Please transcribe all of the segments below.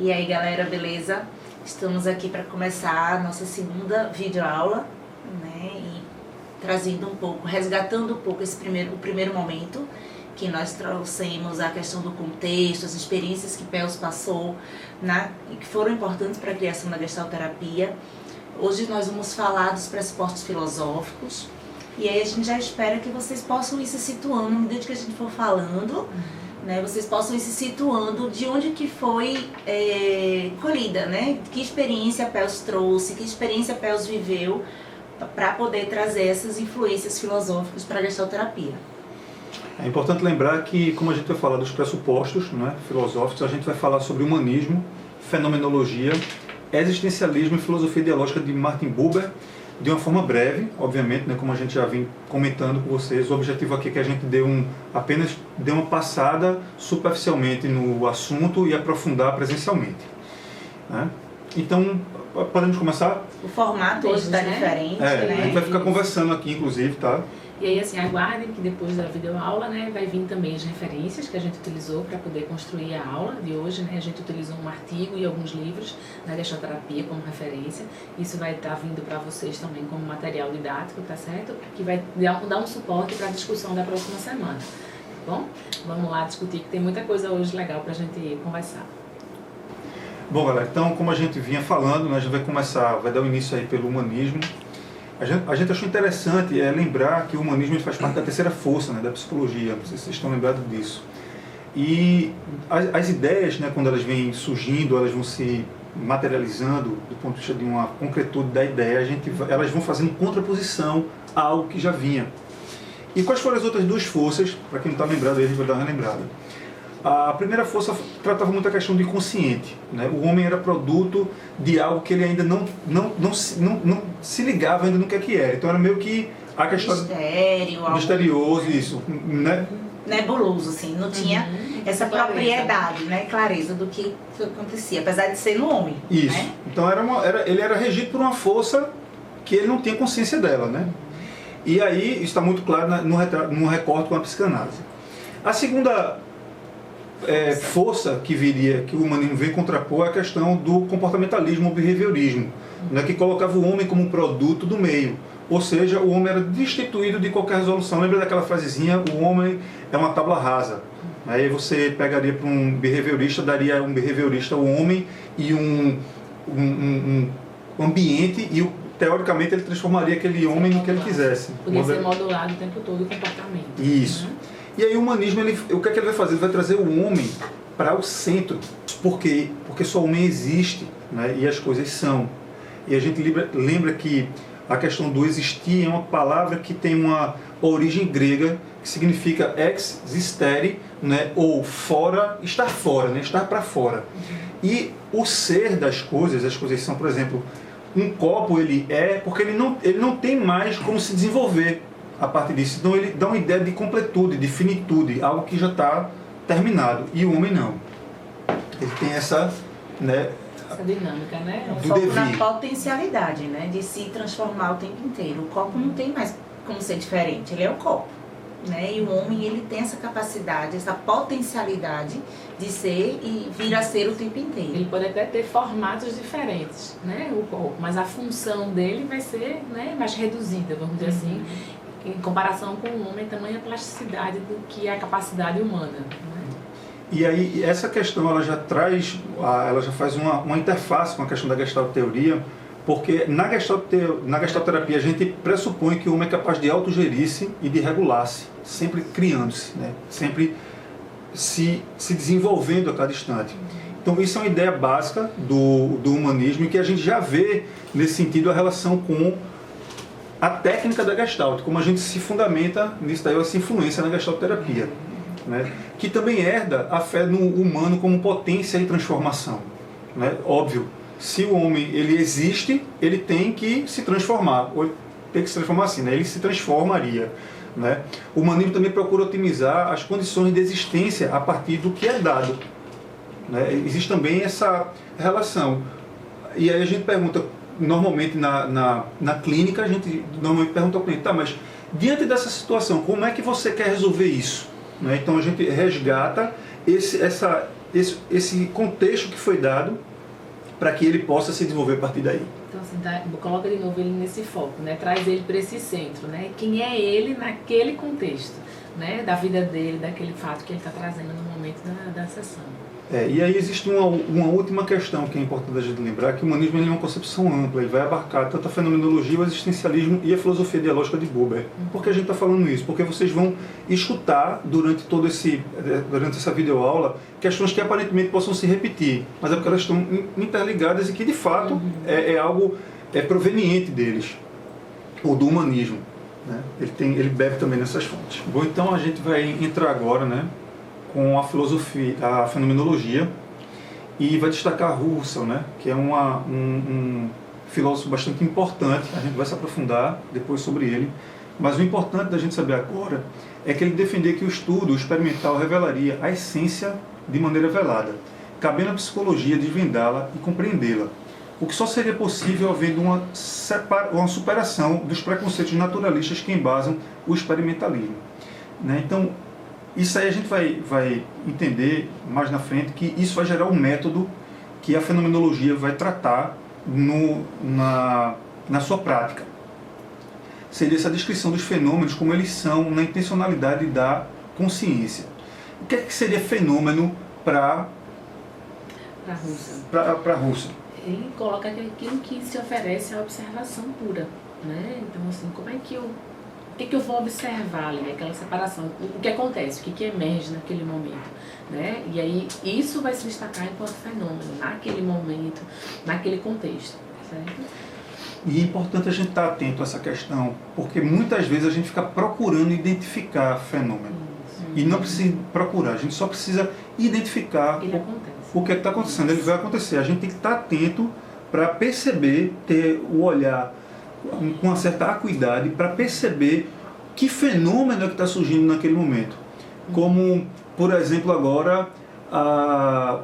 E aí galera, beleza? Estamos aqui para começar a nossa segunda videoaula, né? E trazendo um pouco, resgatando um pouco o primeiro momento que nós trouxemos a questão do contexto, as experiências que Pels passou, e que foram importantes para a criação da gestalterapia. Hoje nós vamos falar dos pressupostos filosóficos, e aí a gente já espera que vocês possam ir se situando, na medida que a gente for falando, né, vocês possam ir se situando de onde que foi colhida, né? Que experiência Pels trouxe, que experiência Pels viveu, para poder trazer essas influências filosóficas para a gestalterapia. É importante lembrar que, como a gente vai falar dos pressupostos, né, filosóficos, a gente vai falar sobre humanismo, fenomenologia, existencialismo e filosofia ideológica de Martin Buber, de uma forma breve, obviamente, né, como a gente já vem comentando com vocês. O objetivo aqui é que a gente apenas dê uma passada superficialmente no assunto e aprofundar presencialmente, né? Então, podemos começar? O formato hoje está diferente, né? A gente vai ficar conversando aqui, inclusive, tá? E aí, assim, aguardem que depois da videoaula, né, vai vir também as referências que a gente utilizou para poder construir a aula de hoje, né? A gente utilizou um artigo e alguns livros da gestalterapia como referência. Isso vai estar vindo para vocês também como material didático, tá certo? Que vai dar um suporte para a discussão da próxima semana, tá bom? Vamos lá discutir, que tem muita coisa hoje legal para a gente conversar. Bom, galera, então, como a gente vinha falando, né, a gente vai dar o início aí pelo humanismo. A gente achou interessante lembrar que o humanismo faz parte da terceira força, né, da psicologia, não sei se vocês estão lembrados disso. E as ideias, né, quando elas vêm surgindo, elas vão se materializando do ponto de vista de uma concretude da ideia, elas vão fazendo contraposição a algo que já vinha. E quais foram as outras duas forças? Para quem não está lembrado, a gente vai dar uma relembrada. A primeira força tratava muito a questão do inconsciente, né? O homem era produto de algo que ele ainda não se ligava ainda no que era. Então era meio que a questão misterioso, isso, né? Nebuloso, assim, não tinha essa propriedade, né? Clareza do que acontecia, apesar de ser no homem. Isso. Né? Então ele era regido por uma força que ele não tinha consciência dela, né? E aí isso está muito claro no recorte com a psicanálise. A segunda força que o humanismo vem contrapor é a questão do comportamentalismo ou behaviorismo, né, que colocava o homem como um produto do meio, ou seja, o homem era destituído de qualquer resolução. Lembra daquela frasezinha, o homem é uma tábua rasa? Aí você pegaria para um behaviorista, daria um behaviorista o homem e um ambiente, e teoricamente ele transformaria aquele homem no que ele quisesse. Podia ser modulado o tempo todo o comportamento. Isso. E aí o humanismo, o que é que ele vai fazer? Ele vai trazer o homem para o centro. Por quê? Porque só o homem existe, né? E as coisas são. E a gente lembra que a questão do existir é uma palavra que tem uma origem grega, que significa ex existere, né? Ou fora, estar fora, né? Estar para fora. E o ser das coisas, as coisas são, por exemplo, um copo ele é porque ele não tem mais como se desenvolver a partir disso. Então ele dá uma ideia de completude, de finitude, algo que já está terminado. E o homem não. Ele tem essa, né, essa dinâmica, né? Um foco na potencialidade, né, de se transformar o tempo inteiro. O copo não tem mais como ser diferente, ele é o copo, né? E o homem, ele tem essa capacidade, essa potencialidade de ser e vir a ser o tempo inteiro. Ele pode até ter formatos diferentes, né, o corpo, mas a função dele vai ser, né, mais reduzida, vamos dizer assim, em comparação com o homem, tamanha plasticidade do que é a capacidade humana, né? E aí essa questão ela já faz uma interface com a questão da gestalteoria, porque na gestalterapia a gente pressupõe que o homem é capaz de autogerir-se e de regular-se, sempre criando-se, né? Sempre se desenvolvendo a cada instante. Então isso é uma ideia básica do humanismo, e que a gente já vê nesse sentido a relação com a técnica da Gestalt, como a gente se fundamenta nisso daí, essa influência na gestalterapia, né? Que também herda a fé no humano como potência e transformação, né? Óbvio, se o homem ele existe, ele tem que se transformar, ou tem que se transformar assim, né? Ele se transformaria, né? O humanismo também procura otimizar as condições de existência a partir do que é dado, né? Existe também essa relação. E aí a gente pergunta, normalmente na clínica, a gente normalmente pergunta ao cliente, tá, mas diante dessa situação, como é que você quer resolver isso? Né? Então a gente resgata esse contexto que foi dado para que ele possa se desenvolver a partir daí. Então, assim, coloca de novo ele nesse foco, né? Traz ele para esse centro, né? Quem é ele naquele contexto, né? Da vida dele, daquele fato que ele está trazendo no momento da sessão. E aí existe uma última questão que é importante a gente lembrar, que o humanismo ele é uma concepção ampla, ele vai abarcar tanto a fenomenologia, o existencialismo e a filosofia dialógica de Buber. Por que a gente está falando isso? Porque vocês vão escutar durante essa videoaula questões que aparentemente possam se repetir, mas é porque elas estão interligadas e que de fato é algo proveniente deles, ou do humanismo. Né? Ele bebe também nessas fontes. Bom, então a gente vai entrar agora, né, com a filosofia, a fenomenologia, e vai destacar Husserl, né, que é um filósofo bastante importante. A gente vai se aprofundar depois sobre ele, mas o importante da gente saber agora é que ele defendia que o estudo experimental revelaria a essência de maneira velada, cabendo à psicologia desvendá-la e compreendê-la, o que só seria possível havendo uma superação dos preconceitos naturalistas que embasam o experimentalismo. Né? Então, isso aí a gente vai entender mais na frente que isso vai gerar um método que a fenomenologia vai tratar na sua prática. Seria essa descrição dos fenômenos como eles são na intencionalidade da consciência. O que é que seria fenômeno para Husserl? Ele coloca aquilo que se oferece à observação pura, né? Então, assim, como é que o que eu vou observar ali, né? Aquela separação, o que acontece, o que emerge naquele momento, né? E aí isso vai se destacar enquanto fenômeno, naquele momento, naquele contexto, certo? E é importante a gente estar atento a essa questão, porque muitas vezes a gente fica procurando identificar fenômeno. E não precisa procurar, a gente só precisa identificar o que está acontecendo. Ele vai acontecer. A gente tem que estar atento para perceber, ter o olhar com uma certa acuidade para perceber que fenômeno é que está surgindo naquele momento. Como, por exemplo, agora,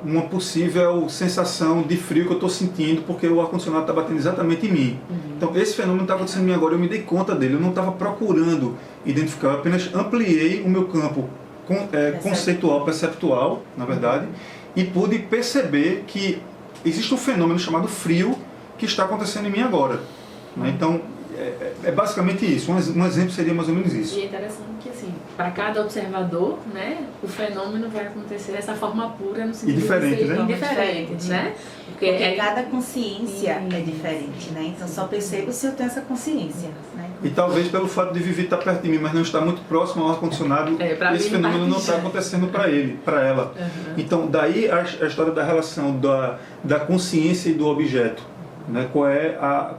uma possível sensação de frio que eu estou sentindo porque o ar-condicionado está batendo exatamente em mim. Então, esse fenômeno está acontecendo em mim agora, eu me dei conta dele, eu não estava procurando identificar, eu apenas ampliei o meu campo conceitual, perceptual, na verdade, e pude perceber que existe um fenômeno chamado frio que está acontecendo em mim agora. Né? Então, é basicamente isso. Um exemplo seria mais ou menos isso. E é interessante que, assim, para cada observador, né, o fenômeno vai acontecer dessa forma pura, no sentido diferente, de ser né? indiferente, né? Porque cada consciência é diferente, né? Então, só percebo se eu tenho essa consciência, né? E talvez pelo fato de Vivi estar perto de mim, mas não estar muito próximo ao ar-condicionado, esse fenômeno não está acontecendo para ele, para ela. Então, daí a história da relação da consciência e do objeto. Né?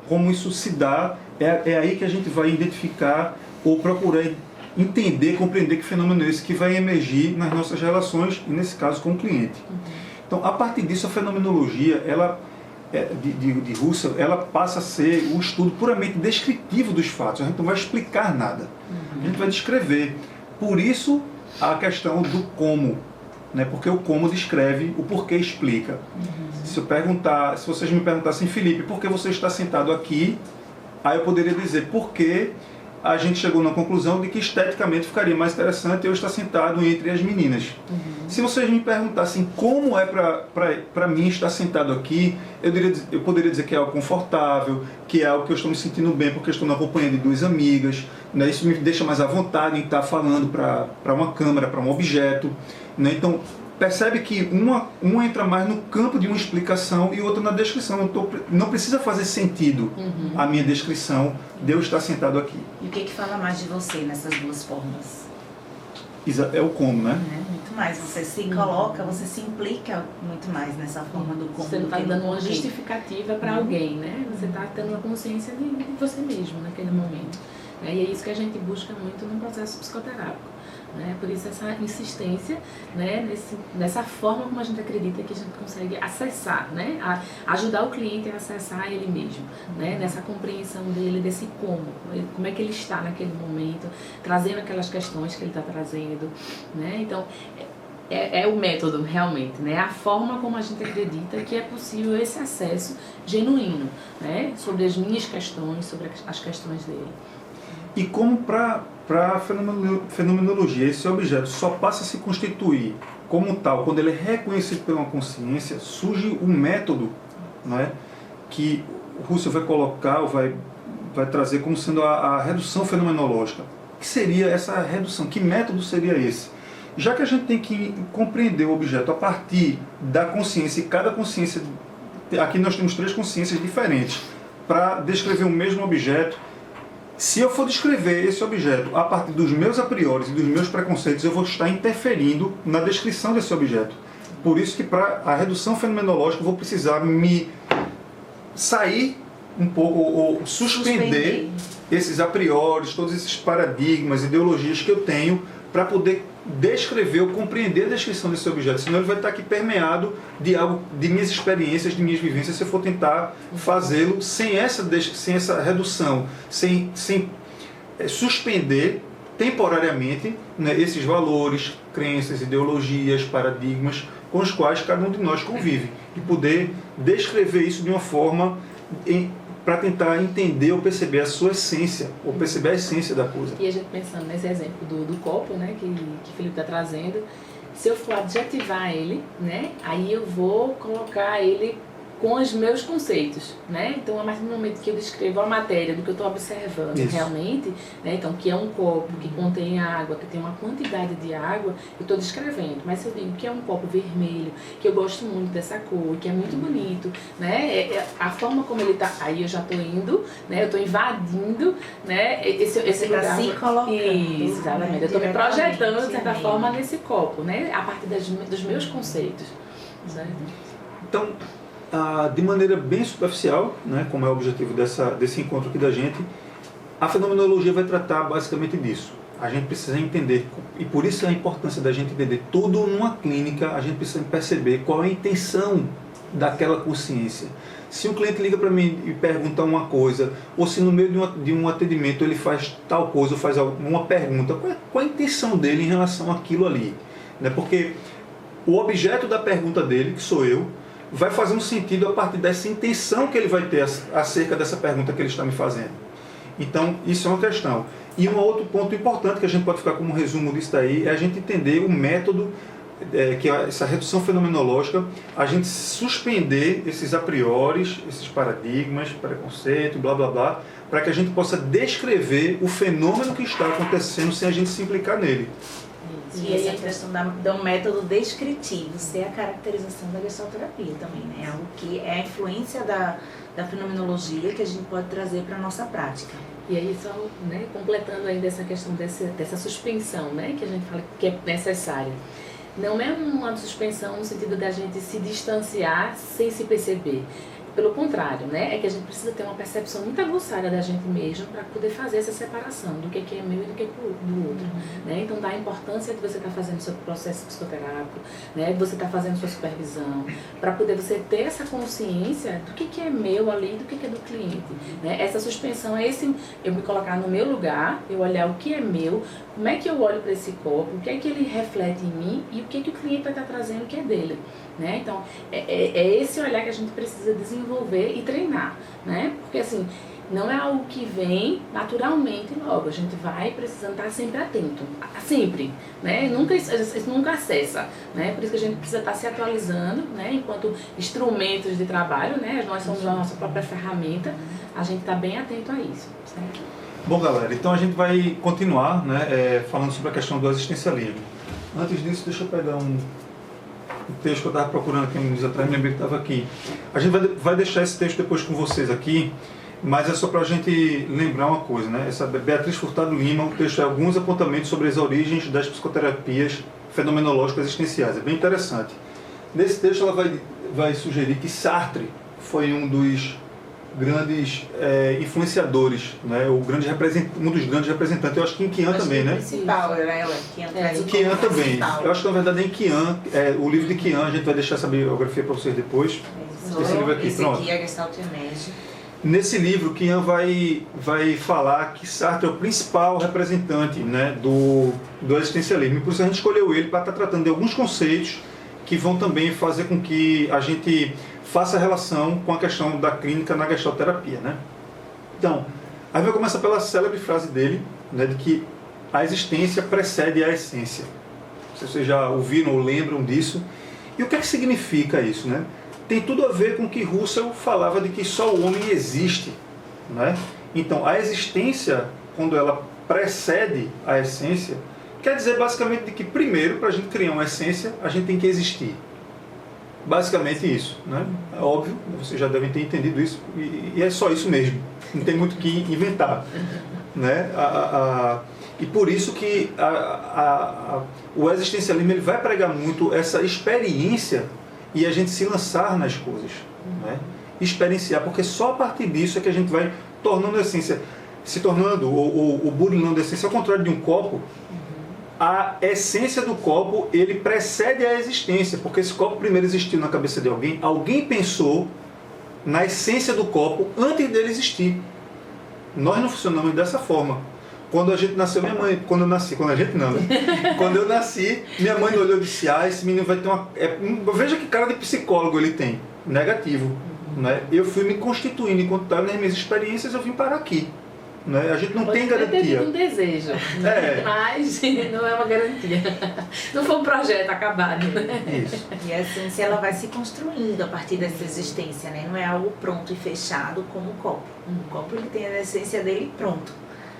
Como isso se dá, é aí que a gente vai identificar ou procurar entender, compreender que fenômeno é esse que vai emergir nas nossas relações, e nesse caso com o cliente. Então, a partir disso, a fenomenologia de Husserl, ela passa a ser um estudo puramente descritivo dos fatos. A gente não vai explicar nada, a gente vai descrever. Por isso, a questão do como, né? Porque o como descreve, o porquê explica. Se vocês me perguntassem, Felipe, por que você está sentado aqui? Aí eu poderia dizer, porque a gente chegou na conclusão de que esteticamente ficaria mais interessante eu estar sentado entre as meninas. Se vocês me perguntassem como é para mim estar sentado aqui, eu poderia dizer que é algo confortável, que é algo que eu estou me sentindo bem porque estou na companhia de duas amigas, né? Isso me deixa mais à vontade em estar falando para uma câmera, para um objeto. Né? Então, percebe que uma entra mais no campo de uma explicação e outra na descrição. Não precisa fazer sentido a minha descrição de eu estar sentado aqui. E o que fala mais de você nessas duas formas? É o como, né? Muito mais. Você se coloca, você se implica muito mais nessa forma do como. Você não está dando uma justificativa para alguém, né? Você está tendo uma consciência de você mesmo naquele momento. E é isso que a gente busca muito no processo psicoterápico. Né? Por isso essa insistência, né? Nessa forma como a gente acredita que a gente consegue acessar, né? Ajudar o cliente a acessar ele mesmo, né? Nessa compreensão dele, desse como é que ele está naquele momento, trazendo aquelas questões que ele está trazendo, né? Então, é o método realmente, né? A forma como a gente acredita que é possível esse acesso genuíno, né? Sobre as minhas questões, sobre as questões dele. E como para a fenomenologia esse objeto só passa a se constituir como tal, quando ele é reconhecido pela consciência, surge um método, não é, que o Husserl vai colocar, vai trazer como sendo a redução fenomenológica. O que seria essa redução? Que método seria esse? Já que a gente tem que compreender o objeto a partir da consciência, e cada consciência, aqui nós temos 3 consciências diferentes, para descrever o mesmo objeto. Se eu for descrever esse objeto a partir dos meus a priori e dos meus preconceitos, eu vou estar interferindo na descrição desse objeto. Por isso que para a redução fenomenológica eu vou precisar me sair um pouco, ou suspender esses a priori, todos esses paradigmas, ideologias que eu tenho, para poder descrever ou compreender a descrição desse objeto. Senão ele vai estar aqui permeado de algo, de minhas experiências, de minhas vivências, se eu for tentar fazê-lo sem essa redução, sem suspender temporariamente, né, esses valores, crenças, ideologias, paradigmas com os quais cada um de nós convive, e poder descrever isso de uma forma para tentar entender ou perceber a sua essência, ou perceber a essência da coisa. E a gente pensando nesse exemplo do copo, né, que o Felipe está trazendo, se eu for adjetivar ele, né, aí eu vou colocar ele com os meus conceitos, né? Então, a partir do momento que eu descrevo a matéria do que eu estou observando realmente, né? Então, que é um copo que contém água, que tem uma quantidade de água, eu estou descrevendo. Mas se eu digo que é um copo vermelho, que eu gosto muito dessa cor, que é muito bonito, né? A forma como ele está, aí eu já estou indo, né? Eu estou invadindo, né? Esse lugar. Se colocando. Isso, exatamente. Eu estou me projetando, de certa forma, nesse copo, né? A partir dos meus conceitos, certo? Então, de maneira bem superficial, né, como é o objetivo desse encontro aqui da gente, a fenomenologia vai tratar basicamente disso. A gente precisa entender, e por isso a importância da gente entender tudo numa clínica, a gente precisa perceber qual é a intenção daquela consciência. Se um cliente liga para mim e pergunta uma coisa, ou se no meio de um atendimento ele faz tal coisa, ou faz uma pergunta, qual é a intenção dele em relação àquilo ali? Né? Porque o objeto da pergunta dele, que sou eu, vai fazer um sentido a partir dessa intenção que ele vai ter acerca dessa pergunta que ele está me fazendo. Então, isso é uma questão. E um outro ponto importante que a gente pode ficar como resumo disso daí é a gente entender o método, que é essa redução fenomenológica, a gente suspender esses a priori, esses paradigmas, preconceito, blá blá blá, para que a gente possa descrever o fenômeno que está acontecendo sem a gente se implicar nele. E aí a questão do método descritivo, ser a caracterização da gestalterapia também, né? Algo que é a influência da fenomenologia que a gente pode trazer para a nossa prática. E aí só, né, completando ainda essa questão dessa suspensão, né, que a gente fala que é necessária. Não é uma suspensão no sentido da gente se distanciar sem se perceber. Pelo contrário, né? É que a gente precisa ter uma percepção muito aguçada da gente mesmo para poder fazer essa separação do que é meu e do que é do outro. Né? Então, dá a importância de você estar fazendo seu processo psicoterápico, né? De você estar fazendo sua supervisão, para poder você ter essa consciência do que é meu ali e do que é do cliente. Né? Essa suspensão é eu me colocar no meu lugar, eu olhar o que é meu, como é que eu olho para esse copo, o que é que ele reflete em mim e o que o cliente vai estar trazendo que é dele. Né? Então, é esse olhar que a gente precisa desenvolver e treinar, né? Porque assim, não é algo que vem naturalmente logo, a gente vai precisando estar sempre atento, sempre, né? Isso nunca cessa, né? Por isso que a gente precisa estar se atualizando, né? Enquanto instrumentos de trabalho, né? Nós somos a nossa própria ferramenta, a gente está bem atento a isso, certo? Bom, galera, então a gente vai continuar, né, falando sobre a questão do existencialismo. Antes disso, deixa eu pegar um texto que eu estava procurando aqui uns dias atrás, me lembrei que estava aqui. A gente vai deixar esse texto depois com vocês aqui, mas é só para a gente lembrar uma coisa, né? Essa Beatriz Furtado Lima, o texto é alguns apontamentos sobre as origens das psicoterapias fenomenológicas existenciais. É bem interessante. Nesse texto ela vai sugerir que Sartre foi um dos grandes influenciadores, né? Um dos grandes representantes. Eu acho que em Quian também, né? Principal, Quian também. Eu acho que na verdade em Quian, o livro de Quian, a gente vai deixar essa biografia para vocês depois. Esse livro aqui, pronto. Aqui é a Gestaltenese. Nesse livro, Quian vai falar que Sartre é o principal representante, né, do existencialismo. E por isso a gente escolheu ele para estar tratando de alguns conceitos que vão também fazer com que a gente faça relação com a questão da clínica na gestalterapia, né? Então, Aí vai começar pela célebre frase dele, né, de que a existência precede a essência. Se vocês já ouviram ou lembram disso. E o que é que significa isso, né? Tem tudo a ver com o que Russell falava de que só o homem existe, né? Então, a existência, quando ela precede a essência, quer dizer basicamente de que primeiro, para a gente criar uma essência, a gente tem que existir. Basicamente isso, né? É óbvio, vocês já devem ter entendido isso, e é só isso mesmo. Não tem muito o que inventar, né? E por isso que o existencialismo ele vai pregar muito essa experiência e a gente se lançar nas coisas, né? Experienciar, porque só a partir disso é que a gente vai tornando a essência, se tornando ou burilando a essência. Ao contrário de um copo, a essência do copo ele precede a existência, porque esse copo primeiro existiu na cabeça de alguém, alguém pensou na essência do copo antes dele existir. Nós não funcionamos dessa forma. Quando a gente nasceu, minha mãe, quando eu nasci, quando eu nasci, minha mãe olhou e disse, esse menino vai ter veja que cara de psicólogo ele tem, negativo, né? Eu fui me constituindo, enquanto estava nas minhas experiências, eu vim parar aqui, né? A gente não tem garantia. Pode ter um desejo, né? Mas não é uma garantia. Não foi um projeto acabado, né? Isso. E a essência ela vai se construindo a partir dessa existência, né? Não é algo pronto e fechado como o copo. O copo ele tem a essência dele pronto.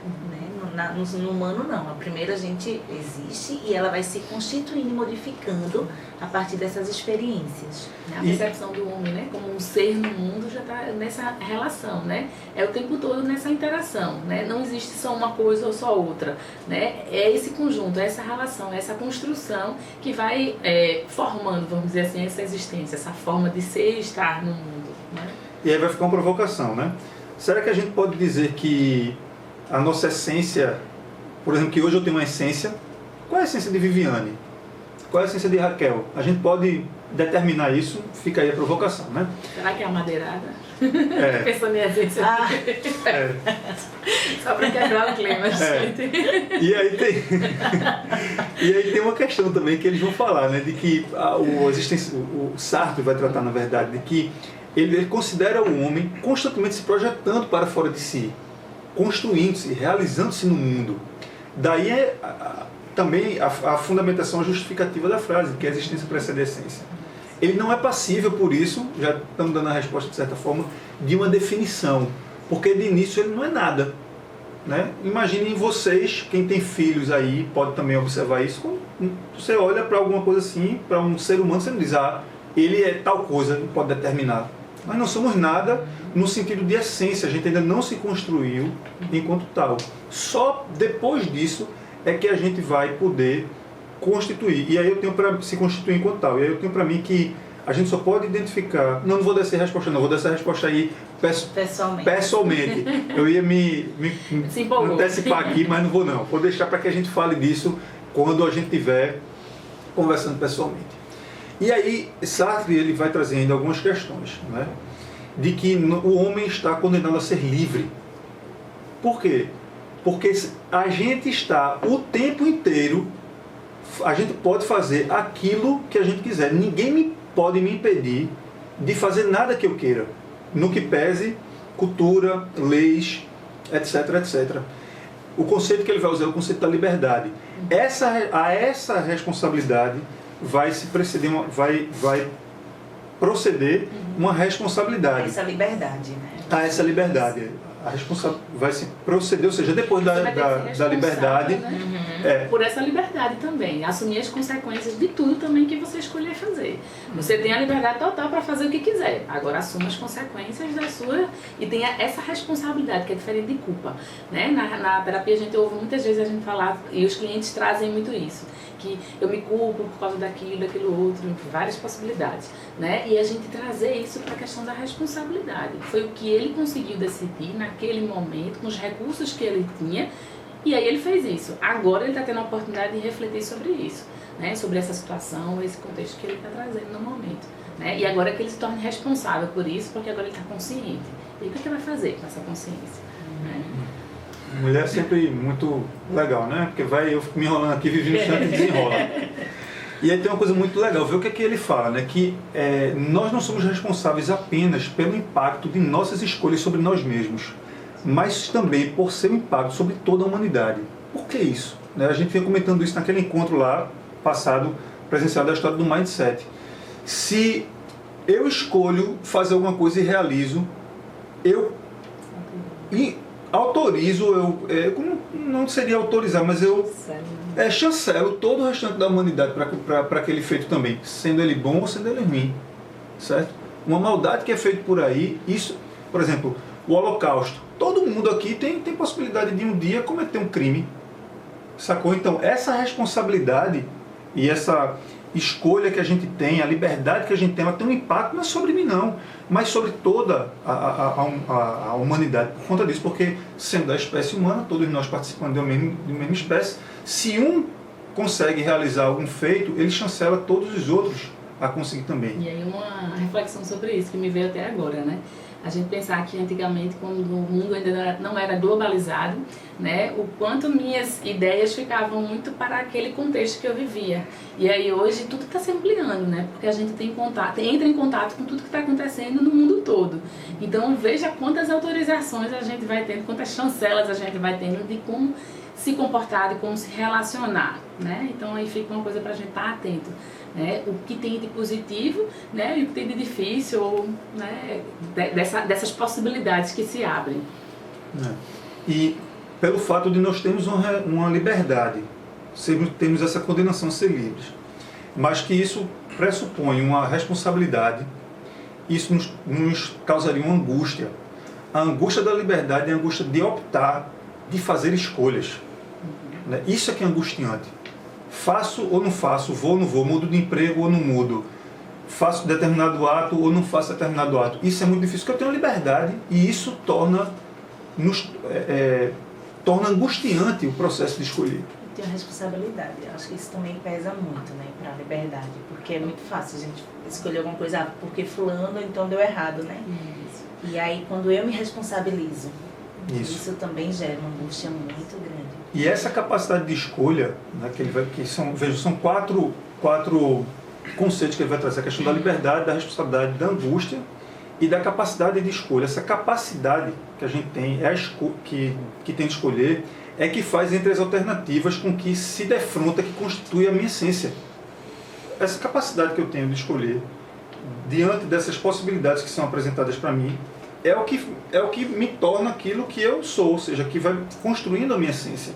Né? No humano não, a primeira a gente existe e ela vai se constituindo e modificando a partir dessas experiências. A percepção do homem, né, como um ser no mundo já está nessa relação, né? É o tempo todo nessa interação, né? Não existe só uma coisa ou só outra, né? É esse conjunto, é essa relação, é essa construção que vai formando, vamos dizer assim, essa existência, essa forma de ser e estar no mundo, né? E aí vai ficar uma provocação, né? Será que a gente pode dizer que a nossa essência, por exemplo, que hoje eu tenho uma essência, qual é a essência de Viviane? Qual é a essência de Raquel? A gente pode determinar isso, fica aí a provocação, né? Será que é a madeirada? É. Pensando em essência. Só para quebrar o clima, gente. E aí tem uma questão também que eles vão falar, né? De que o Sartre vai tratar, na verdade, de que ele considera o homem constantemente se projetando para fora de si, construindo-se, realizando-se no mundo. Daí também a fundamentação, a justificativa da frase, que a existência precede a essência. Ele não é passível, por isso, já estamos dando a resposta de certa forma, de uma definição, porque de início ele não é nada, né? Imaginem vocês, quem tem filhos aí, pode também observar isso, quando você olha para alguma coisa assim, para um ser humano, você não diz, ele é tal coisa, não pode determinar. Nós não somos nada no sentido de essência, a gente ainda não se construiu enquanto tal. Só depois disso é que a gente vai poder constituir. E aí eu tenho para se constituir enquanto tal. E aí eu tenho para mim que a gente só pode identificar... Não vou dar essa resposta, não. Vou dar essa resposta aí pessoalmente. Eu ia me antecipar aqui, mas não vou não. Vou deixar para que a gente fale disso quando a gente estiver conversando pessoalmente. E aí, Sartre ele vai trazendo algumas questões, né? De que o homem está condenado a ser livre. Por quê? Porque a gente está o tempo inteiro, a gente pode fazer aquilo que a gente quiser. Ninguém pode me impedir de fazer nada que eu queira, no que pese cultura, leis, etc, etc. O conceito que ele vai usar é o conceito da liberdade. Essa responsabilidade vai se preceder, vai proceder uma responsabilidade. Essa liberdade, né? Essa liberdade. A vai se proceder, ou seja, depois da liberdade. Né? Por essa liberdade também. Assumir as consequências de tudo também que você escolher fazer. Você tem a liberdade total para fazer o que quiser. Agora assuma as consequências da sua... E tenha essa responsabilidade, que é diferente de culpa. Né? Na terapia a gente ouve muitas vezes a gente falar, e os clientes trazem muito isso, que eu me culpo por causa daquilo outro, várias possibilidades, né? E a gente trazer isso para a questão da responsabilidade. Foi o que ele conseguiu decidir naquele momento, com os recursos que ele tinha, e aí ele fez isso. Agora ele está tendo a oportunidade de refletir sobre isso, né? Sobre essa situação, esse contexto que ele está trazendo no momento, né? E agora é que ele se torne responsável por isso, porque agora ele está consciente. E o que ele vai fazer com essa consciência? Né? Mulher é sempre muito legal, né? Porque eu fico me enrolando aqui, Vivi no chão e desenrola. E aí tem uma coisa muito legal, ver o que é que ele fala, né? Que nós não somos responsáveis apenas pelo impacto de nossas escolhas sobre nós mesmos. mas também por seu impacto sobre toda a humanidade. Por que isso? Né? A gente vem comentando isso naquele encontro lá, passado, presencial da história do Mindset. Se eu escolho fazer alguma coisa e realizo, eu autorizo, não seria autorizar, mas eu chancelo todo o restante da humanidade para aquele feito também, sendo ele bom ou sendo ele ruim, certo? Uma maldade que é feita por aí, isso, por exemplo, o Holocausto. Todo mundo aqui tem possibilidade de um dia cometer um crime, sacou? Então, essa responsabilidade e essa escolha que a gente tem, a liberdade que a gente tem, ela tem um impacto não é sobre mim não, mas sobre toda a humanidade por conta disso, porque sendo da espécie humana, todos nós participando de uma mesma espécie, se um consegue realizar algum feito, ele chancela todos os outros a conseguir também. E aí uma reflexão sobre isso que me veio até agora, né? A gente pensar que antigamente, quando o mundo ainda não era globalizado, né, o quanto minhas ideias ficavam muito para aquele contexto que eu vivia. E aí hoje tudo está se ampliando, né? Porque a gente entra em contato com tudo que está acontecendo no mundo todo. Então veja quantas autorizações a gente vai tendo, quantas chancelas a gente vai tendo de como se comportar, de como se relacionar, né? Então aí fica uma coisa para a gente estar atento. Né, o que tem de positivo, né, e o que tem de difícil, ou, né, dessas possibilidades que se abrem. E pelo fato de nós termos uma liberdade, temos essa condenação a ser livres, mas que isso pressupõe uma responsabilidade, isso nos causaria uma angústia. A angústia da liberdade é a angústia de optar, de fazer escolhas. Né? Isso é que é angustiante. Faço ou não faço, vou ou não vou, mudo de emprego ou não mudo, faço determinado ato ou não faço determinado ato. Isso é muito difícil, porque eu tenho liberdade e isso torna angustiante o processo de escolher. Tem a responsabilidade, eu acho que isso também pesa muito, né, para a liberdade, porque é muito fácil a gente escolher alguma coisa, porque fulano então deu errado, né? Isso. E aí quando eu me responsabilizo, isso também gera uma angústia muito grande. E essa capacidade de escolha, né, são quatro conceitos que ele vai trazer: a questão da liberdade, da responsabilidade, da angústia e da capacidade de escolha. Essa capacidade que a gente tem, que tem de escolher, é que faz entre as alternativas com que se defronta, que constitui a minha essência. Essa capacidade que eu tenho de escolher, diante dessas possibilidades que são apresentadas para mim, é o que me torna aquilo que eu sou, ou seja, que vai construindo a minha essência.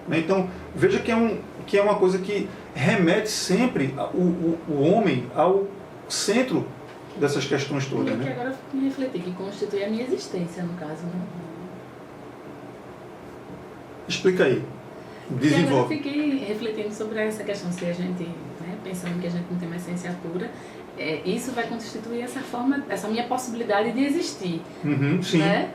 Então, veja que é uma coisa que remete sempre o homem ao centro dessas questões todas. E que agora me refleti, que constitui a minha existência, no caso, né? Explica aí, desenvolve. Eu fiquei refletindo sobre essa questão, se a gente, né, pensando que a gente não tem uma essência pura, isso vai constituir essa minha possibilidade de existir. Sim. Né?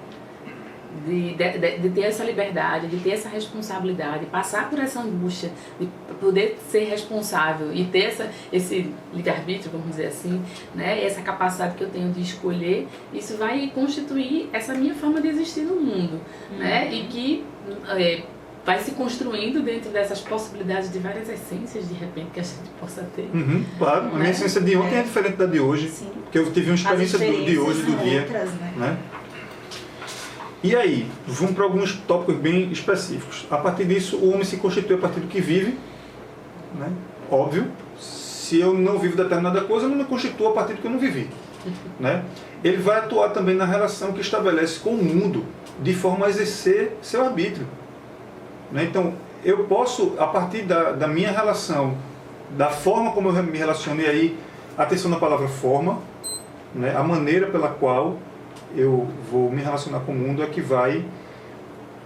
De ter essa liberdade, de ter essa responsabilidade, passar por essa angústia, de poder ser responsável e ter esse livre-arbítrio, vamos dizer assim, né? Essa capacidade que eu tenho de escolher, isso vai constituir essa minha forma de existir no mundo, né? E que vai se construindo dentro dessas possibilidades de várias essências, de repente, que a gente possa ter. Claro, a minha essência de ontem é diferente da de hoje, sim, porque eu tive uma experiência de hoje, do dia. Outras, né? E aí, vamos para alguns tópicos bem específicos. A partir disso, o homem se constitui a partir do que vive, né? Óbvio. Se eu não vivo determinada coisa, eu não me constituo a partir do que eu não vivi. Né? Ele vai atuar também na relação que estabelece com o mundo, de forma a exercer seu arbítrio. Né? Então, eu posso, a partir da minha relação, da forma como eu me relaciono, e aí, atenção na palavra forma, né? A maneira pela qual eu vou me relacionar com o mundo é que vai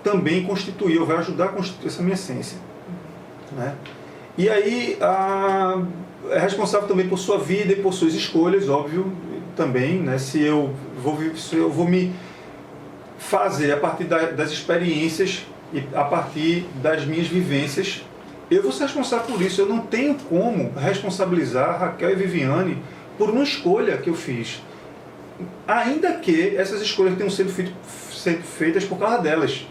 também constituir, ou vai ajudar a constituir essa minha essência. Né? E aí, é responsável também por sua vida e por suas escolhas, óbvio, também, né? Se eu vou me fazer a partir das experiências e a partir das minhas vivências, eu vou ser responsável por isso. Eu não tenho como responsabilizar Raquel e Viviane por uma escolha que eu fiz, ainda que essas escolhas tenham sido feitas por causa delas.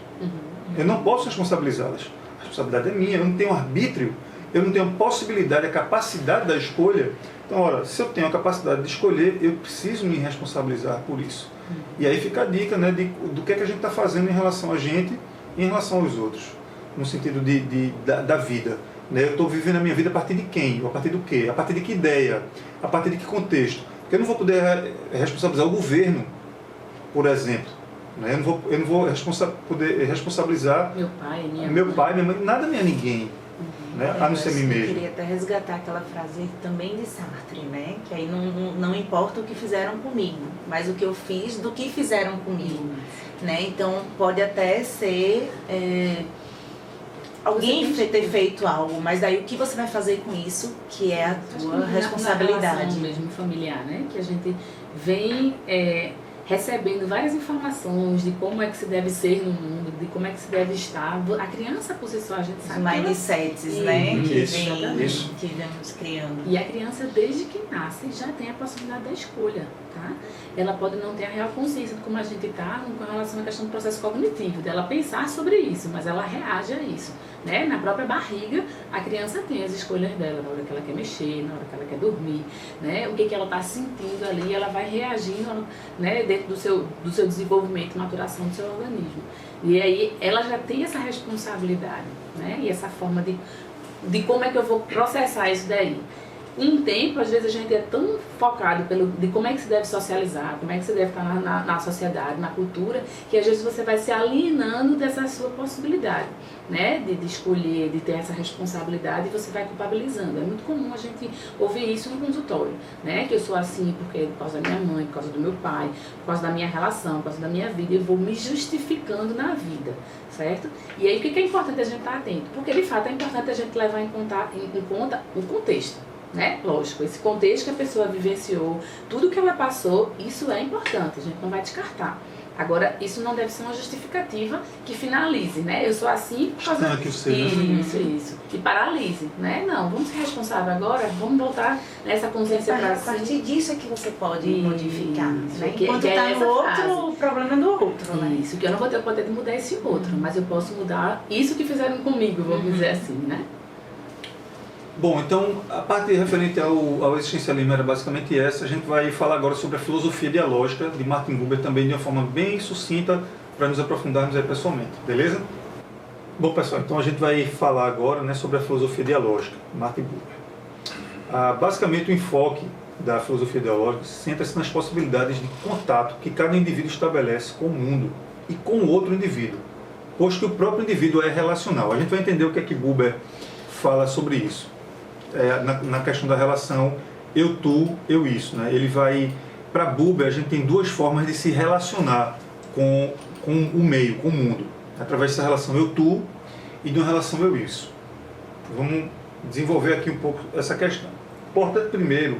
Eu não posso responsabilizá-las. A responsabilidade é minha, eu não tenho arbítrio eu não tenho a possibilidade, a capacidade da escolha. Então, ora, se eu tenho a capacidade de escolher, eu preciso me responsabilizar por isso. E aí fica a dica, né, do que é que a gente está fazendo em relação a gente e em relação aos outros, no sentido da vida. Né? Eu estou vivendo a minha vida a partir de quem? A partir do quê? A partir de que ideia? A partir de que contexto? Porque eu não vou poder responsabilizar o governo, por exemplo. Né? Eu não vou poder responsabilizar meu pai, minha mãe, nada nem a ninguém. Né? A não ser mim mesmo. Eu queria até resgatar aquela frase também de Sartre, né? Que aí não importa o que fizeram comigo, mas o que eu fiz do que fizeram comigo. Né? Então pode até ser alguém ter feito algo, mas daí o que você vai fazer com isso, que é a tua responsabilidade. Na relação mesmo familiar, né? Que a gente vem recebendo várias informações de como é que se deve ser no mundo, de como é que se deve estar. A criança, por si só, a gente sabe. Os mindsets, né? Isso. Que vamos criando. E a criança, desde que nasce, já tem a possibilidade da escolha, tá? Ela pode não ter a real consciência de como a gente está com relação à questão do processo cognitivo, dela pensar sobre isso, mas ela reage a isso. Né? Na própria barriga, a criança tem as escolhas dela, na hora que ela quer mexer, na hora que ela quer dormir, né? O que ela está sentindo ali, ela vai reagindo, né? Dentro do seu desenvolvimento, maturação do seu organismo. E aí ela já tem essa responsabilidade, né? E essa forma de como é que eu vou processar isso daí. Um tempo, às vezes a gente é tão focado de como é que se deve socializar, como é que se deve estar na sociedade, na cultura, que às vezes você vai se alienando dessa sua possibilidade, né? De escolher, de ter essa responsabilidade, e você vai culpabilizando. É muito comum a gente ouvir isso no consultório, né? Que eu sou assim porque por causa da minha mãe, por causa do meu pai, por causa da minha relação, por causa da minha vida, eu vou me justificando na vida, certo? E aí o que é importante a gente estar atento? Porque de fato é importante a gente levar em conta o contexto. Né? Lógico, esse contexto que a pessoa vivenciou, tudo que ela passou, isso é importante, a gente não vai descartar. Agora, isso não deve ser uma justificativa que finalize, né? Eu sou assim por causa disso. Isso. E paralise, né? Não, vamos ser responsáveis agora, vamos voltar nessa consciência para si. A partir disso é que você pode modificar. Né? Enquanto está no outro, o problema é do outro, né? Isso, que eu não vou ter o poder de mudar esse outro, mas eu posso mudar isso que fizeram comigo, vamos dizer assim, né? Bom, então a parte referente ao existencialismo era basicamente essa. A gente vai falar agora sobre a filosofia dialógica de Martin Buber, também de uma forma bem sucinta, para nos aprofundarmos aí pessoalmente, beleza? Bom, pessoal, então a gente vai falar agora, né, sobre a filosofia dialógica de Martin Buber. Basicamente o enfoque da filosofia dialógica centra-se nas possibilidades de contato que cada indivíduo estabelece com o mundo e com o outro indivíduo, posto que o próprio indivíduo é relacional. A gente vai entender o que é que Buber fala sobre isso. Na questão da relação eu, tu, eu, isso. Né? Ele vai, para Buber, a gente tem duas formas de se relacionar com o meio, com o mundo. Através dessa relação eu, tu e de uma relação eu, isso. Vamos desenvolver aqui um pouco essa questão. Importante primeiro,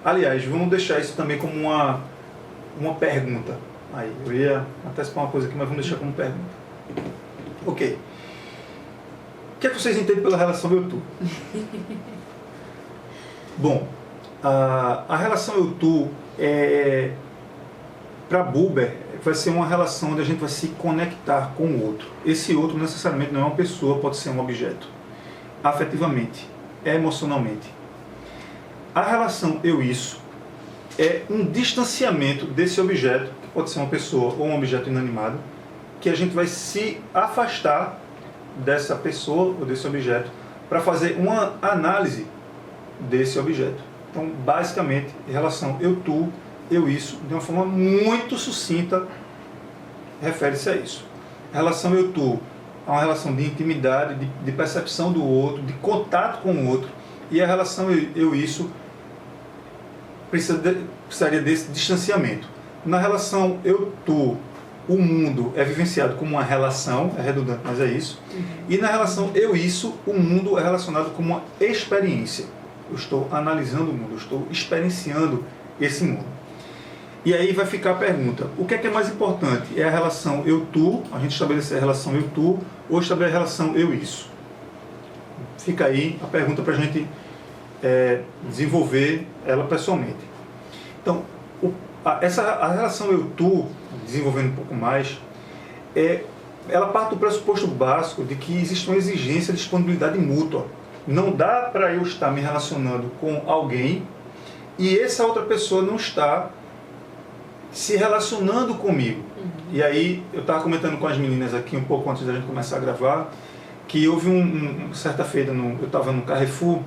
aliás, vamos deixar isso também como uma pergunta. Aí, eu ia antecipar uma coisa aqui, mas vamos deixar como pergunta. Ok. O que é que vocês entendem pela relação eu, tu? Bom, a relação eu-tu, para Buber, vai ser uma relação onde a gente vai se conectar com o outro. Esse outro necessariamente não é uma pessoa, pode ser um objeto. Afetivamente, emocionalmente. A relação eu-isso é um distanciamento desse objeto, que pode ser uma pessoa ou um objeto inanimado, que a gente vai se afastar dessa pessoa ou desse objeto para fazer uma análise desse objeto. Então, basicamente, em relação eu, tu, eu, isso, de uma forma muito sucinta, refere-se a isso. A relação eu, tu é uma relação de intimidade, de percepção do outro, de contato com o outro, e a relação eu, isso precisaria desse distanciamento. Na relação eu, tu, o mundo é vivenciado como uma relação, é redundante, mas é isso. E na relação eu, isso, o mundo é relacionado como uma experiência. Eu estou analisando o mundo, eu estou experienciando esse mundo. E aí vai ficar a pergunta, o que é mais importante? É a relação eu-tu, a gente estabelecer a relação eu-tu, ou estabelecer a relação eu-isso? Fica aí a pergunta para a gente desenvolver ela pessoalmente. Então, a relação eu-tu, desenvolvendo um pouco mais, ela parte do pressuposto básico de que existe uma exigência de disponibilidade mútua Não dá para eu estar me relacionando com alguém e essa outra pessoa não está se relacionando comigo. E aí, eu estava comentando com as meninas aqui um pouco antes da gente começar a gravar, que houve certa feita, eu estava no Carrefour,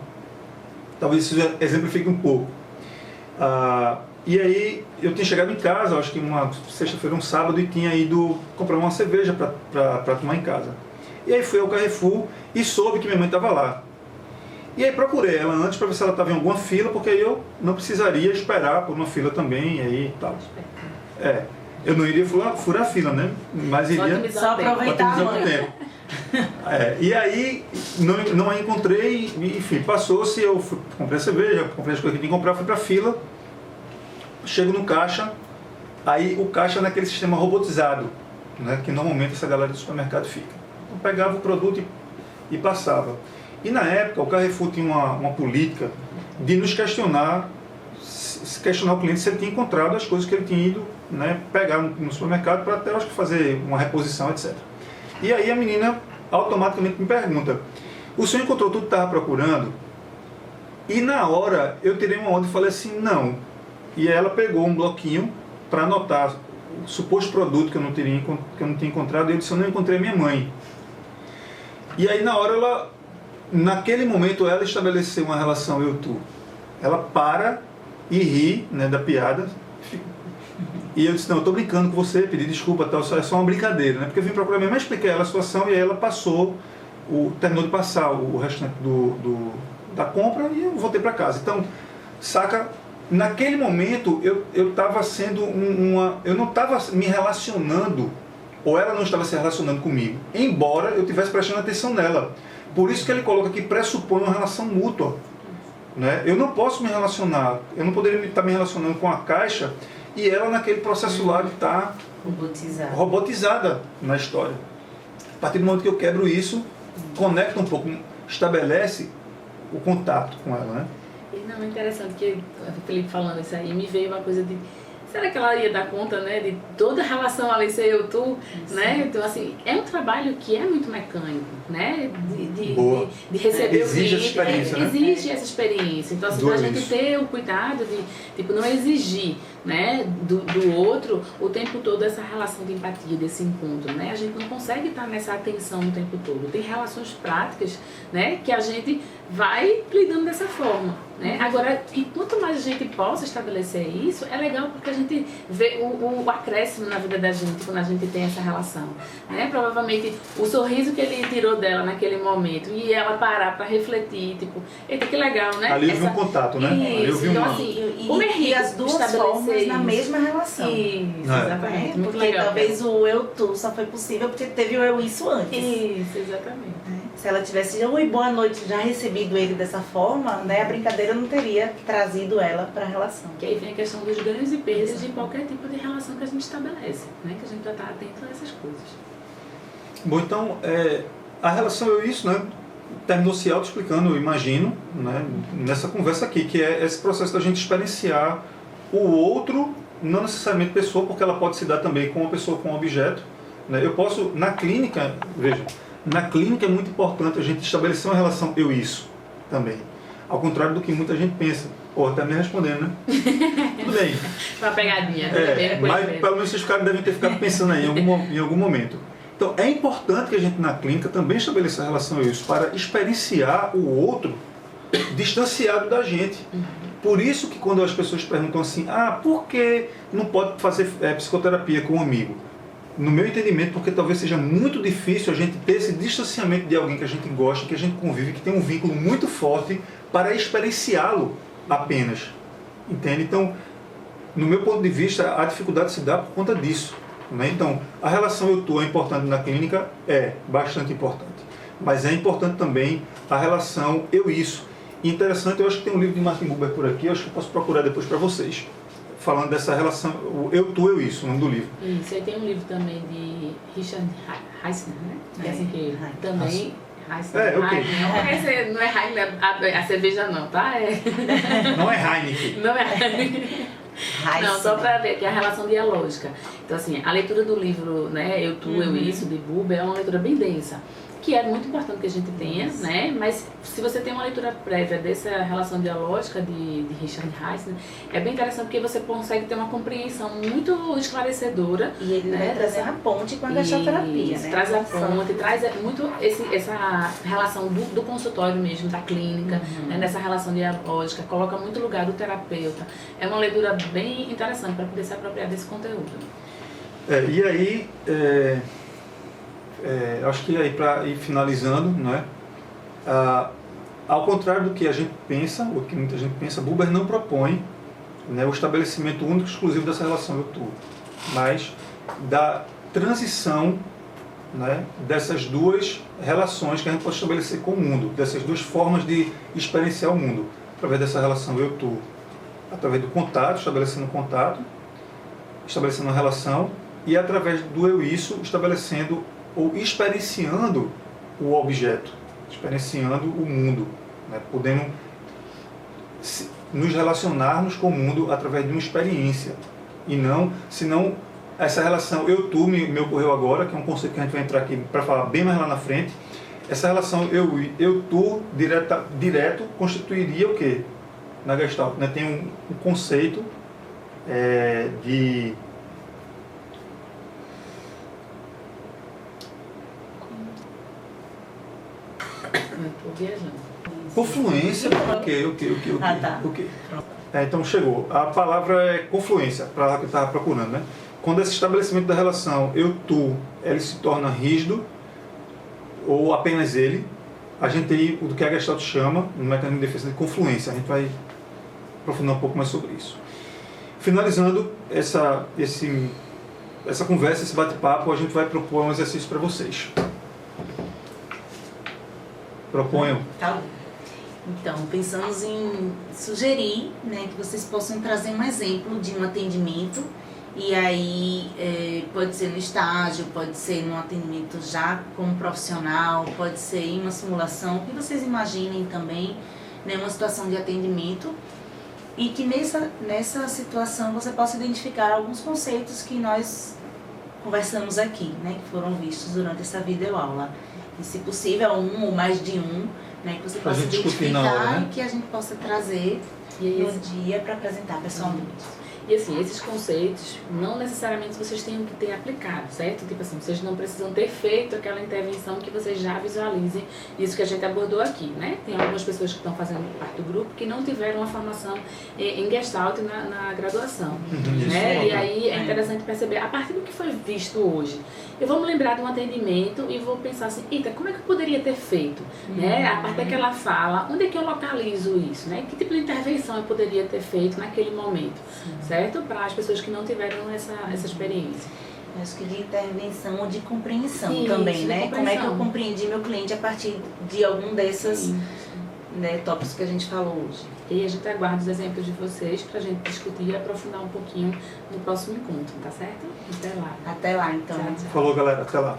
talvez isso exemplifique um pouco. E aí, eu tinha chegado em casa, acho que uma sexta-feira, um sábado, e tinha ido comprar uma cerveja para tomar em casa. E aí fui ao Carrefour e soube que minha mãe estava lá. E aí procurei ela antes para ver se ela estava em alguma fila, porque aí eu não precisaria esperar por uma fila também, e aí tal. Eu não iria furar a fila, né? Mas iria só aproveitar o tempo. E aí não a encontrei, enfim, passou-se, eu comprei a cerveja, comprei as coisas que tinha que comprar, fui para a fila, chego no caixa, aí o caixa é naquele sistema robotizado, né? Que normalmente essa galera do supermercado fica. Eu pegava o produto e passava. E na época o Carrefour tinha uma política de nos questionar o cliente se ele tinha encontrado as coisas que ele tinha ido, né, pegar no supermercado para até, acho que, fazer uma reposição, etc. E aí a menina automaticamente me pergunta: o senhor encontrou tudo que estava procurando? E na hora eu tirei uma onda e falei assim: não. E ela pegou um bloquinho para anotar o suposto produto que eu não tinha encontrado, e eu disse: eu não encontrei minha mãe. E aí na hora naquele momento ela estabeleceu uma relação eu-tu. Ela para e ri, né, da piada. E eu disse: não, eu estou brincando com você, pedi desculpa, tal, é só uma brincadeira, né? Porque eu vim procurar minha mãe, expliquei a ela a situação, e aí ela terminou de passar o restante da compra, e eu voltei para casa. Então, saca, naquele momento eu estava sendo eu não estava me relacionando, ou ela não estava se relacionando comigo, embora eu estivesse prestando atenção nela. Por isso que ele coloca que pressupõe uma relação mútua, né? Eu não posso me relacionar, eu não poderia estar me relacionando com a caixa e ela naquele processo lá de estar robotizada na história. A partir do momento que eu quebro isso, conecta um pouco, estabelece o contato com ela, né? E não, é interessante que o Felipe falando isso aí, me veio uma coisa de: será que ela ia dar conta, né, de toda a relação ali ser eu-tu, né? Então, assim, é um trabalho que é muito mecânico, né? De receber exige o cliente. Essa experiência, né? Exige essa experiência. Então, assim, a gente ter o cuidado de, tipo, não exigir, né, do outro o tempo todo essa relação de empatia, desse encontro, né? A gente não consegue estar nessa atenção o tempo todo. Tem relações práticas, né, que a gente vai lidando dessa forma, né? Agora, e quanto mais a gente possa estabelecer isso, é legal porque a gente vê o acréscimo na vida da gente quando a gente tem essa relação, né? Provavelmente o sorriso que ele tirou dela naquele momento e ela parar para refletir, tipo, eita, que legal, né? Ali eu vi um contato, né? Isso, Ali eu vi então assim, como é rico e as duas formas na mesma relação. Isso, exatamente. Muito Porque legal, talvez o eu-tu só foi possível porque teve o eu-isso antes. Isso, exatamente. Se ela tivesse oi, boa noite, já recebido ele dessa forma, né, a brincadeira não teria trazido ela para a relação. Que aí vem a questão dos ganhos e perdas de qualquer tipo de relação que a gente estabelece, né? Que a gente vai estar atento a essas coisas. Bom, então, a relação eu-isso, né, terminou se auto-explicando, eu imagino, né, nessa conversa aqui, que é esse processo da gente experienciar o outro, não necessariamente pessoa, porque ela pode se dar também com uma pessoa, com um objeto, né? Eu posso, na clínica, veja, na clínica é muito importante a gente estabelecer uma relação eu-isso também. Ao contrário do que muita gente pensa. Pô, tá me respondendo, né? Tudo bem. Uma pegadinha. Mas pelo menos esses caras devem ter ficado pensando aí em algum momento. Então, é importante que a gente na clínica também estabeleça a relação eu-isso para experienciar o outro distanciado da gente. Por isso que quando as pessoas perguntam assim: por que não pode fazer psicoterapia com um amigo? No meu entendimento, porque talvez seja muito difícil a gente ter esse distanciamento de alguém que a gente gosta, que a gente convive, que tem um vínculo muito forte para experienciá-lo apenas. Entende? Então, no meu ponto de vista, a dificuldade se dá por conta disso, né? Então, a relação eu-tu é importante na clínica? É bastante importante. Mas é importante também a relação eu-isso. E interessante, eu acho que tem um livro de Martin Buber por aqui, eu acho que eu posso procurar depois para vocês, falando dessa relação, o eu-tu, eu-isso, o nome do livro. Isso, aí tem um livro também de Richard Heisner, né? Que é assim que também... Heisner, ok. Não é Heineken a cerveja não, tá? Não é Heineken. Não é Heineken. Não, só para ver que a relação dialógica. Então, assim, a leitura do livro, né, Eu, Tu, Eu, Isso, de Buber, é uma leitura bem densa, que é muito importante que a gente tenha, né? Mas se você tem uma leitura prévia dessa relação dialógica de Richard Reis, né, é bem interessante porque você consegue ter uma compreensão muito esclarecedora. E ele vai trazer a ponte com a gestalterapia, né? Traz a ponte, traz muito essa relação do consultório mesmo, da clínica, né, nessa relação dialógica, coloca muito lugar do terapeuta. É uma leitura bem interessante para poder se apropriar desse conteúdo. E aí... acho que aí para ir finalizando, né? Ao contrário do que a gente pensa, ou que muita gente pensa, Buber não propõe, né, o estabelecimento único e exclusivo dessa relação eu-tu, mas da transição, né, dessas duas relações que a gente pode estabelecer com o mundo, dessas duas formas de experienciar o mundo, através dessa relação eu-tu, através do contato, estabelecendo uma relação, e através do eu-isso, estabelecendo ou experienciando o objeto, experienciando o mundo, né? Podendo nos relacionarmos com o mundo através de uma experiência, e não, senão essa relação eu-tu me ocorreu agora, que é um conceito que a gente vai entrar aqui para falar bem mais lá na frente. Essa relação eu-tu direto constituiria o quê? Na Gestalt, né? Tem um conceito de... Confluência, o quê? Então chegou. A palavra é confluência, para lá que eu estava procurando, né? Quando esse estabelecimento da relação eu-tu, ele se torna rígido, ou apenas ele, a gente tem o que a Gestalt chama, no mecanismo de defesa, de confluência. A gente vai aprofundar um pouco mais sobre isso. Finalizando essa conversa, esse bate-papo, a gente vai propor um exercício para vocês. Proponham. Tá. Então, pensamos em sugerir, né, que vocês possam trazer um exemplo de um atendimento, e aí pode ser no estágio, pode ser num atendimento já como profissional, pode ser em uma simulação, o que vocês imaginem também, né, uma situação de atendimento, e que nessa situação você possa identificar alguns conceitos que nós conversamos aqui, né, que foram vistos durante essa videoaula. E, se possível, um ou mais de um, né, que você possa identificar, né? E que a gente possa trazer no dia para apresentar pessoalmente. E assim, esses conceitos, não necessariamente vocês tenham que ter aplicado, certo? Tipo assim, vocês não precisam ter feito aquela intervenção que vocês já visualizem isso que a gente abordou aqui, né? Tem algumas pessoas que estão fazendo parte do grupo que não tiveram uma formação em Gestalt na graduação, né? E aí é interessante perceber, a partir do que foi visto hoje, eu vou me lembrar de um atendimento e vou pensar assim, eita, como é que eu poderia ter feito? Né? A partir daquela fala, onde é que eu localizo isso? Né? Que tipo de intervenção eu poderia ter feito naquele momento? Certo? Para as pessoas que não tiveram essa experiência. Eu acho que de intervenção ou de compreensão também, né? Como é que eu compreendi meu cliente a partir de algum desses tópicos que a gente falou hoje. E a gente aguarda os exemplos de vocês para a gente discutir e aprofundar um pouquinho no próximo encontro, tá certo? Até lá. Até lá, então. Falou, galera. Até lá.